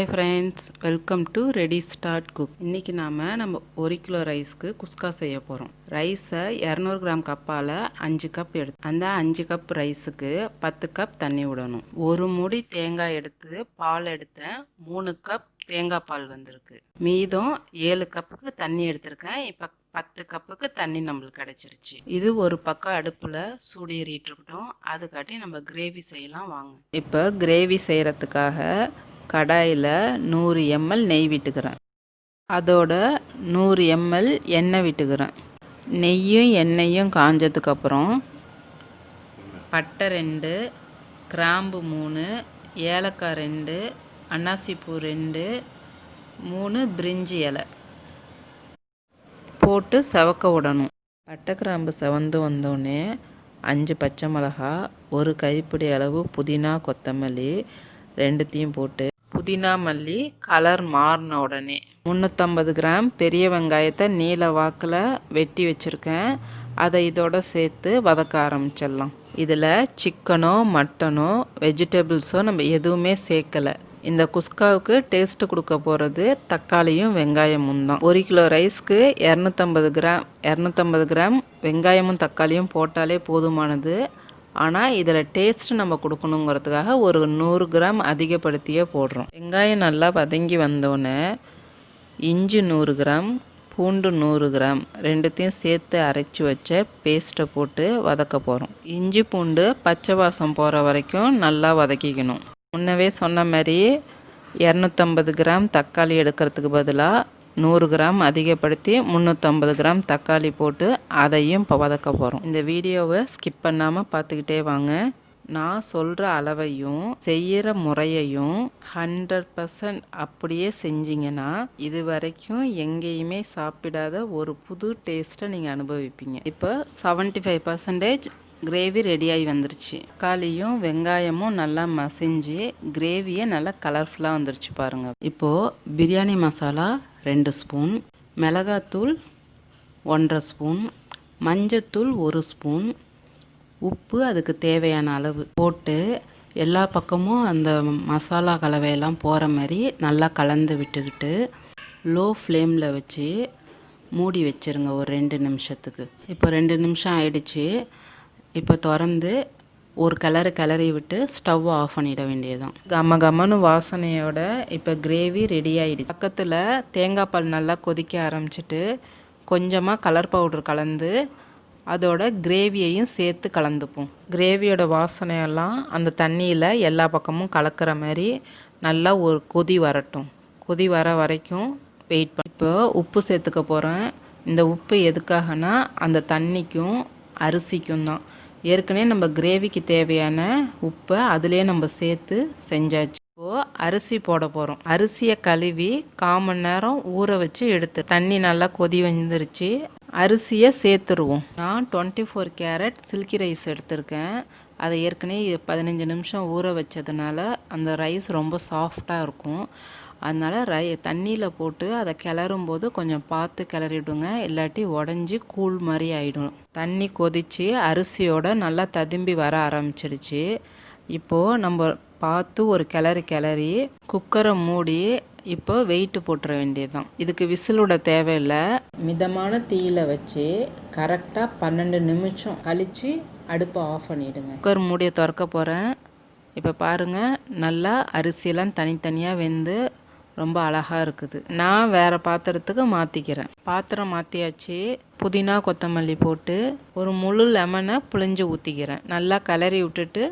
Hi friends, welcome to ready start cook. இன்றைக்கி நம்ம 1 kilo ரைஸ்க்கு குஸ்கா செய்ய போகிறோம். ரைஸை 200 கிராம் கப்பால் 5 கப் எடுத்து அந்த 5 கப் ரைஸுக்கு 10 கப் தண்ணி விடணும். ஒரு மூடி தேங்காய் எடுத்து பால் எடுத்தேன். 3 கப் தேங்காய் பால் வந்திருக்கு. மீதம் 7 கப்புக்கு தண்ணி எடுத்திருக்கேன். இப்போ 10 கப்புக்கு தண்ணி நம்மளுக்கு கிடச்சிருச்சு. இது ஒரு பக்கம் அடுப்பில் சூடு ஏறிட்டு இருக்கட்டும். அதுக்காட்டி நம்ம கிரேவி செய்யலாம் வாங்க. இப்போ கிரேவி செய்கிறதுக்காக கடாயில் 100 ml நெய் விட்டுக்கிறேன். அதோட 100 ml எண்ணெய் விட்டுக்கிறேன். நெய்யும் எண்ணெயும் காஞ்சதுக்கப்புறம் பட்டை 2, கிராம்பு 3, ஏலக்காய் 2, அன்னாசிப்பூ 2, 3 பிரிஞ்சி இலை போட்டு செவக்க விடணும். பட்டை கிராம்பு செவந்து வந்தோடனே 5 பச்சை மிளகா, 1 கைப்பிடி அளவு புதினா கொத்தமல்லி ரெண்டுத்தையும் போட்டு, புதினா மல்லி கலர் மாறின உடனே 350 கிராம் பெரிய வெங்காயத்தை நீல வாக்கில் வெட்டி வச்சுருக்கேன். அதை இதோட சேர்த்து வதக்க ஆரம்பிச்சிடலாம். இதில் சிக்கனோ மட்டனோ வெஜிடபிள்ஸோ நம்ம எதுவுமே சேர்க்கலை. இந்த குஸ்காவுக்கு டேஸ்ட்டு கொடுக்க போகிறது தக்காளியும் வெங்காயமும் தான். 1 கிலோ ரைஸ்க்கு 250 கிராம் வெங்காயமும் தக்காளியும் போட்டாலே போதுமானது. ஆனால் இதில் டேஸ்ட்டு நம்ம கொடுக்கணுங்கிறதுக்காக ஒரு 100 கிராம் அதிகப்படுத்தியே போடுறோம். வெங்காயம் நல்லா வதங்கி வந்தோடனே இஞ்சி 100 கிராம், பூண்டு 100 கிராம் ரெண்டுத்தையும் சேர்த்து அரைச்சி வச்ச பேஸ்ட்டை போட்டு வதக்க போகிறோம். இஞ்சி பூண்டு பச்சை வாசம் போகிற வரைக்கும் நல்லா வதக்கிக்கணும். முன்னவே சொன்ன மாதிரி 250 கிராம் தக்காளி எடுக்கிறதுக்கு பதிலாக 100 கிராம் அதிகப்படுத்தி 350 கிராம் தக்காளி போட்டு அதையும் இப்போ வதக்க போகிறோம். இந்த வீடியோவை ஸ்கிப் பண்ணாமல் பார்த்துக்கிட்டே வாங்க. நான் சொல்கிற அளவையும் செய்கிற முறையையும் 100% அப்படியே செஞ்சிங்கன்னா இது வரைக்கும் எங்கேயுமே சாப்பிடாத ஒரு புது டேஸ்ட்டை நீங்கள் அனுபவிப்பீங்க. இப்போ 75% கிரேவி ரெடியாகி வந்துருச்சு. தக்காளியும் வெங்காயமும் நல்லா மசிஞ்சு கிரேவியை நல்லா கலர்ஃபுல்லாக வந்துருச்சு பாருங்கள். இப்போது பிரியாணி மசாலா 2 ஸ்பூன், மிளகாத்தூள் 1.5 ஸ்பூன், மஞ்சத்தூள் 1 ஸ்பூன், உப்பு அதுக்கு தேவையான அளவு போட்டு எல்லா பக்கமும் அந்த மசாலா கலவையெல்லாம் போகிற மாதிரி நல்லா கலந்து விட்டுக்கிட்டு லோ ஃப்ளேமில் வச்சு மூடி வச்சுருங்க ஒரு 2 நிமிஷத்துக்கு. இப்போ 2 நிமிஷம் ஆயிடுச்சு. இப்போ திறந்து ஒரு கிளறி விட்டு ஸ்டவ் ஆஃப் பண்ணிட வேண்டியதுதான். கமன்னு வாசனையோட இப்போ கிரேவி ரெடி ஆகிடுச்சு. பக்கத்தில் தேங்காய் பால் நல்லா கொதிக்க ஆரம்பிச்சிட்டு கொஞ்சமாக கலர் பவுடர் கலந்து அதோட கிரேவியையும் சேர்த்து கலந்துப்போம். கிரேவியோட வாசனையெல்லாம் அந்த தண்ணியில் எல்லா பக்கமும் கலக்கிற மாதிரி நல்லா ஒரு கொதி வரட்டும். கொதி வர வரைக்கும் வெயிட் பண்ணி இப்போ உப்பு சேர்த்துக்க போகிறேன். இந்த உப்பு எதுக்காகனா அந்த தண்ணிக்கும் அரிசிக்கும் தான். ஏற்கனவே நம்ம கிரேவிக்கு தேவையான உப்பை அதிலே நம்ம சேர்த்து செஞ்சாச்சு. இப்போது அரிசி போட போகிறோம். அரிசியை கழுவி 1/4 மணி நேரம் ஊற வச்சு எடுத்து தண்ணி நல்லா கொதி வந்துருச்சு. அரிசியை சேர்த்துருவோம். நான் 24 கேரட் சில்கி ரைஸ் எடுத்திருக்கேன். அதை ஏற்கனவே 15 நிமிஷம் ஊற வச்சதுனால அந்த ரைஸ் ரொம்ப சாஃப்டாக இருக்கும். அதனால் தண்ணியில் போட்டு அதை கிளறும் போது கொஞ்சம் பார்த்து கிளறிடுங்க, இல்லாட்டி உடஞ்சி கூழ் மாதிரி ஆகிடும். தண்ணி கொதித்து அரிசியோட நல்லா ததும்பி வர ஆரம்பிச்சிடுச்சு. இப்போது நம்ம பார்த்து ஒரு கிளறி குக்கரை மூடி இப்போ வெயிட்டு போட்டுற வேண்டியதுதான். இதுக்கு விசிலோட தேவையில்லை. மிதமான தீயில் வச்சு கரெக்டாக 12 நிமிஷம் கழித்து அடுப்பை ஆஃப் பண்ணிவிடுங்க. குக்கர் மூடியை திறக்க போகிறேன். இப்போ பாருங்கள், நல்லா அரிசியெல்லாம் தனித்தனியாக வெந்து ரொம்ப அழகாக இருக்குது. நான் வேறு பாத்திரத்துக்கு மாற்றிக்கிறேன். பாத்திரம் மாற்றியாச்சு. புதினா கொத்தமல்லி போட்டு ஒரு முழு லெமனை புழிஞ்சு ஊற்றிக்கிறேன். நல்லா கிளறி விட்டுட்டு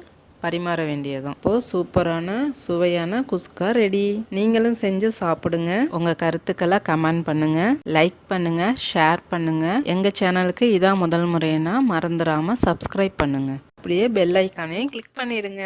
பரிமாற வேண்டியதுதான். இப்போது சூப்பரான சுவையான குஸ்கா ரெடி. நீங்களும் செஞ்சு சாப்பிடுங்க. உங்கள் கருத்துக்களை கமெண்ட் பண்ணுங்கள், லைக் பண்ணுங்கள், ஷேர் பண்ணுங்கள். எங்கள் சேனலுக்கு இதான் முதல் முறைன்னா மறந்துடாமல் சப்ஸ்கிரைப் பண்ணுங்கள். அப்படியே பெல் ஐக்கானையும் கிளிக் பண்ணிடுங்க.